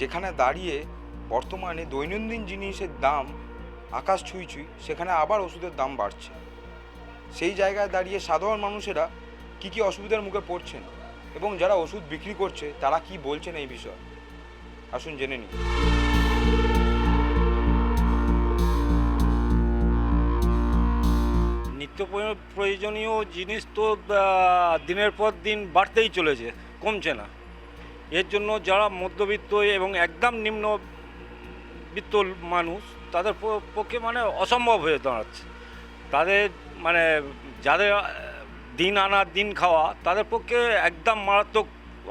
যেখানে দাঁড়িয়ে বর্তমানে দৈনন্দিন জিনিসের দাম আকাশ ছুঁই ছুঁই, সেখানে আবার ওষুধের দাম বাড়ছে। সেই জায়গায় দাঁড়িয়ে সাধারণ মানুষেরা কী কী অসুবিধার মুখে পড়ছেন এবং যারা ওষুধ বিক্রি করছে তারা কি বলছেন এই বিষয়ে, আসুন জেনে নিই। নিত্য প্রয়োজনীয় জিনিস তো দিনের পর দিন বাড়তেই চলেছে, কমছে না। এর জন্য যারা মধ্যবিত্ত এবং একদম নিম্নবিত্ত মানুষ, তাদের পক্ষে মানে অসম্ভব হয়ে দাঁড়াচ্ছে। তাদের মানে যাদের দিন আনা দিন খাওয়া, তাদের পক্ষে একদম মারাত্মক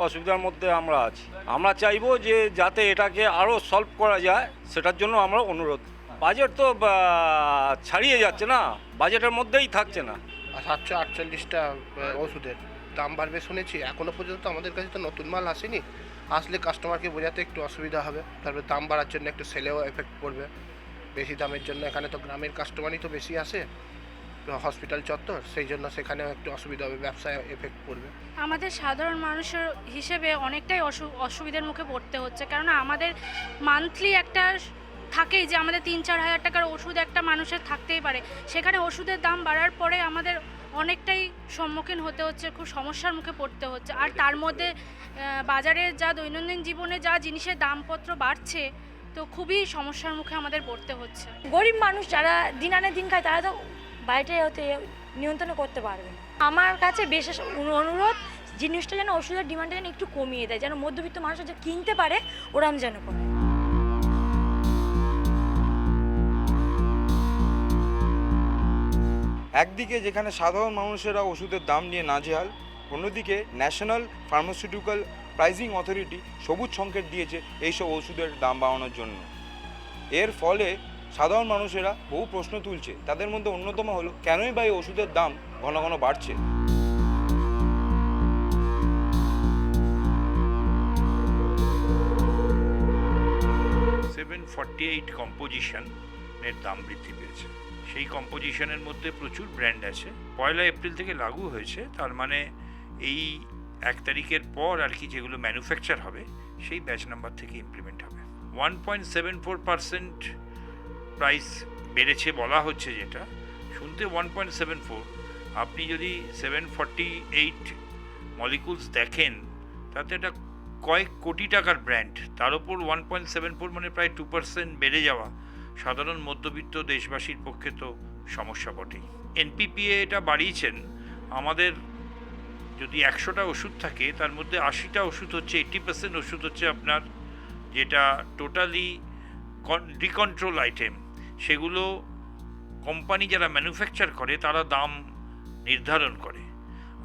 অসুবিধার মধ্যে আমরা আছি। আমরা চাইবো যে যাতে এটাকে আরও সলভ করা যায়, সেটার জন্য আমরা অনুরোধ। বাজেট তো ছাড়িয়ে যাচ্ছে না, বাজেটের মধ্যেই থাকছে না। 748টা ওষুধের দাম বাড়বে শুনেছি, এখনও পর্যন্ত আমাদের কাছে তো নতুন মাল আসেনি। আসলে কাস্টমারকে বোঝাতে একটু অসুবিধা হবে, তারপরে দাম বাড়ার জন্য একটু সেলেও এফেক্ট পড়বে বেশি দামের জন্য। এখানে তো গ্রামের কাস্টমারই তো বেশি আসে, হসপিটাল চত্বর, সেই জন্য সেখানেও একটু অসুবিধা হবে, ব্যবসায় এফেক্ট পড়বে। আমাদের সাধারণ মানুষের হিসেবে অনেকটাই অসুবিধার মুখে পড়তে হচ্ছে, কেননা আমাদের মান্থলি একটা থাকেই যে আমাদের 3-4 হাজার টাকার ওষুধ একটা মানুষের থাকতেই পারে। সেখানে ওষুধের দাম বাড়ার পরে আমাদের অনেকটাই সম্মুখীন হতে হচ্ছে, খুব সমস্যার মুখে পড়তে হচ্ছে। আর তার মধ্যে বাজারে যা দৈনন্দিন জীবনে যা জিনিসের দামপত্র বাড়ছে, তো খুবই সমস্যার মুখে আমাদের পড়তে হচ্ছে। গরিব মানুষ যারা দিন আনে দিন খায়, তারা তো বাড়িতে হতে নিয়ন্ত্রণ করতে পারবে না। আমার কাছে বিশেষ অনুরোধ, জিনিসটা যেন ওষুধের ডিমান্ডটা যেন একটু কমিয়ে দেয়, যেন মধ্যবিত্ত মানুষ যে কিনতে পারে ওরম যেন করে। একদিকে যেখানে সাধারণ মানুষেরা ওষুধের দাম নিয়ে নাজেহাল, অন্যদিকে ন্যাশনাল ফার্মাসিউটিক্যাল প্রাইজিং অথরিটি সবুজ সংকেত দিয়েছে এইসব ওষুধের দাম বাড়ানোর জন্য। এর ফলে সাধারণ মানুষেরা বহু প্রশ্ন তুলছে। তাদের মধ্যে অন্যতম হলো, কেনই বা এই ওষুধের দাম ঘন ঘন বাড়ছে। কম্পোজিশনের দাম বৃদ্ধি পেয়েছে। সেই কম্পোজিশনের মধ্যে প্রচুর ব্র্যান্ড আছে। 1 এপ্রিল থেকে লাগু হয়েছে, তার মানে এই 1 তারিখের পর আর কি যেগুলো ম্যানুফ্যাকচার হবে সেই ব্যাচ নাম্বার থেকে ইমপ্লিমেন্ট হবে। 1.74% প্রাইস বেড়েছে বলা হচ্ছে, যেটা শুনতে 1.74, আপনি যদি 748 মলিকুলস দেখেন, তাতে এটা কয়েক কোটি টাকার ব্র্যান্ড, তার উপর 1.74 মানে প্রায় 2% বেড়ে যাওয়া সাধারণ মধ্যবিত্ত দেশবাসীর পক্ষে তো সমস্যা বটেই। এনপিপিএ এটা বাড়িয়েছেন। আমাদের যদি 100টা ওষুধ থাকে, তার মধ্যে 80টা ওষুধ হচ্ছে, 80% ওষুধ হচ্ছে আপনার যেটা টোটালি ডিকন্ট্রোল আইটেম। সেগুলো কোম্পানি যারা ম্যানুফ্যাকচার করে তারা দাম নির্ধারণ করে।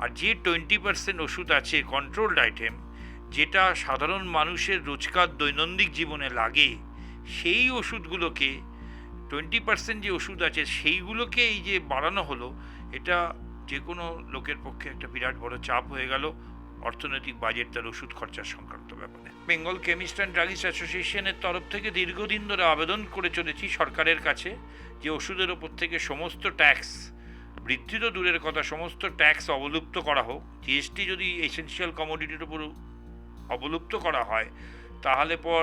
আর যে 20% ওষুধ আছে কন্ট্রোলড আইটেম, যেটা সাধারণ মানুষের রোজকার দৈনন্দিন জীবনে লাগে, সেই ওষুধগুলোকে 20% যে ওষুধ আছে সেইগুলোকে এই যে বাড়ানো হলো, এটা যে কোনো লোকের পক্ষে একটা বিরাট বড় চাপ হয়ে গেল অর্থনৈতিক বাজেট, তার ওষুধ খরচা সংক্রান্ত ব্যাপারে। বেঙ্গল কেমিস্ট অ্যান্ড ড্রাগিস্ট অ্যাসোসিয়েশনের তরফ থেকে দীর্ঘদিন ধরে আবেদন করে চলেছি সরকারের কাছে যে ওষুধের ওপর থেকে সমস্ত ট্যাক্স, বৃদ্ধি তো দূরের কথা, সমস্ত ট্যাক্স অবলুপ্ত করা হোক। জিএসটি যদি এসেনশিয়াল কমোডিটির উপর অবলুপ্ত করা হয়, তাহলে পর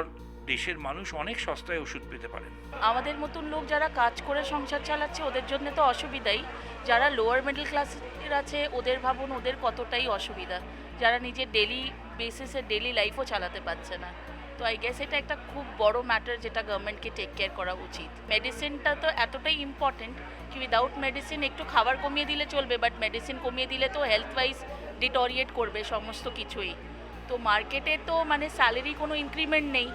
দেশের মানুষ অনেক সস্তায় ওষুধ পেতে পারেন। আমাদের মতন লোক যারা কাজ করে সংসার চালাচ্ছে, ওদের জন্য তো অসুবিধাই। যারা লোয়ার মিডল ক্লাসের আছে, ওদের ভাবুন ওদের কতটাই অসুবিধা, যারা নিজের ডেলি বেসিসে ডেলি লাইফও চালাতে পারছে না। তো আই গেস এটা একটা খুব বড় ম্যাটার, যেটা গভর্নমেন্টকে টেক কেয়ার করা উচিত। মেডিসিনটা তো এতটাই ইম্পর্টেন্ট কি উইদাউট মেডিসিন একটু খাবার কমিয়ে দিলে চলবে, বাট মেডিসিন কমিয়ে দিলে তো হেলথ ওয়াইজ ডিটোরিয়েট করবে সমস্ত কিছুই। তো মার্কেটে তো মানে স্যালারি কোনো ইনক্রিমেন্ট নেই,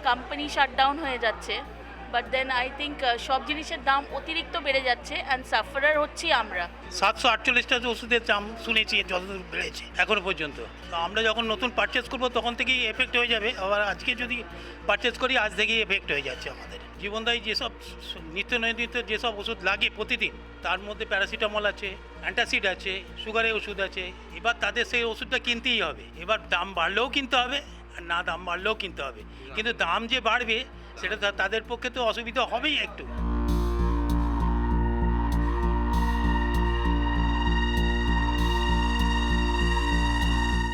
কোম্পানি শাটডাউন হয়ে যাচ্ছে, বাট দেন আই থিঙ্ক সব জিনিসের দাম অতিরিক্ত বেড়ে যাচ্ছে অ্যান্ড সাফারার হচ্ছি আমরা। 748টা ওষুধের দাম শুনেছি যতদূর বেড়েছে এখনো পর্যন্ত। তো আমরা যখন নতুন পারচেস করবো তখন থেকেই এফেক্ট হয়ে যাবে। আবার আজকে যদি পারচেস করি, আজ থেকেই এফেক্ট হয়ে যাচ্ছে আমাদের জীবনদায়ী যেসব নিত্য নৈমিত্য যেসব ওষুধ লাগে প্রতিদিন, তার মধ্যে প্যারাসিটামল আছে, অ্যান্টাসিড আছে, সুগারের ওষুধ আছে। এবার তাদের সেই ওষুধটা কিনতেই হবে। এবার দাম বাড়লেও কিনতে হবে, আর না দাম বাড়লেও কিনতে হবে। কিন্তু দাম যে বাড়বে, সেটা তাদের পক্ষে তো অসুবিধা হবেই একটু।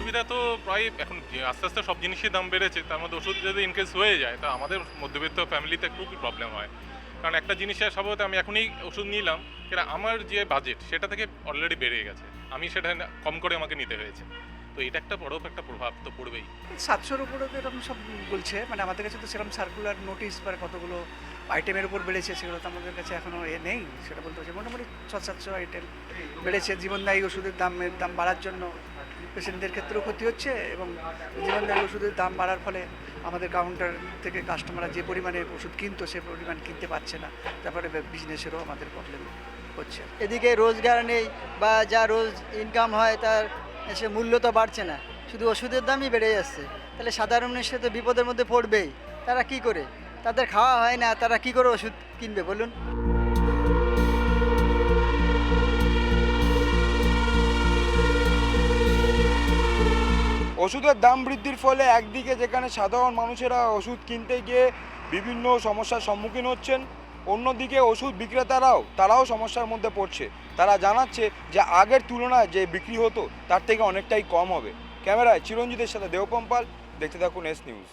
অসুবিধা তো প্রায় এখন আস্তে আস্তে সব জিনিসের দাম বেড়েছে, তার মধ্যে ওষুধ যদি ইনকেস হয়ে যায় তা আমাদের মধ্যবিত্ত ফ্যামিলিতে খুবই প্রবলেম হয়। কারণ একটা জিনিসের স্বভাবত আমি এখনই ওষুধ নিলাম, কেন আমার যে বাজেট সেটা থেকে অলরেডি বেড়ে গেছে, আমি সেটা কম করে আমাকে নিতে হয়েছে। তো এটা একটা বড় একটা প্রভাব তো পড়বেই। 700-র উপরে তো এরকম সব বলছে, মানে আমাদের কাছে তো সেরকম সার্কুলার নোটিশ বা কতগুলো আইটেমের উপর বেড়েছে সেগুলো তো আমাদের কাছে এখনও নেই, সেটা বলতে হচ্ছে। মোটামুটি 600-700 আইটেম বেড়েছে। জীবনদায়ী ওষুধের দাম বাড়ার জন্য পেশেন্টদের ক্ষেত্রেও ক্ষতি হচ্ছে, এবং জীবনদায়ী ওষুধের দাম বাড়ার ফলে আমাদের কাউন্টার থেকে কাস্টমাররা যে পরিমাণে ওষুধ কিনতো সে পরিমাণ কিনতে পারছে না, তারপরে বিজনেসেরও আমাদের প্রবলেম হচ্ছে। এদিকে রোজগার নেই বা যা রোজ ইনকাম হয় তার সে মূল্য তো বাড়ছে না, শুধু ওষুধের দামই বেড়ে যাচ্ছে। তাহলে সাধারণ মানুষ তো বিপদের মধ্যে পড়বেই। তারা কি করে, তাদের খাওয়া হয় না, তারা কি করে ওষুধ কিনবে বলুন? ওষুধের দাম বৃদ্ধির ফলে একদিকে যেখানে সাধারণ মানুষেরা ওষুধ কিনতে গিয়ে বিভিন্ন সমস্যার সম্মুখীন হচ্ছেন, অন্যদিকে ওষুধ তারাও সমস্যার মধ্যে পড়ছে। তারা জানাচ্ছে যে আগের তুলনায় যে বিক্রি হতো তার থেকে অনেকটাই কম হবে। ক্যামেরায় চিরঞ্জিতের সাথে দেবপম্পাল, দেখতে থাকুন এস নিউজ।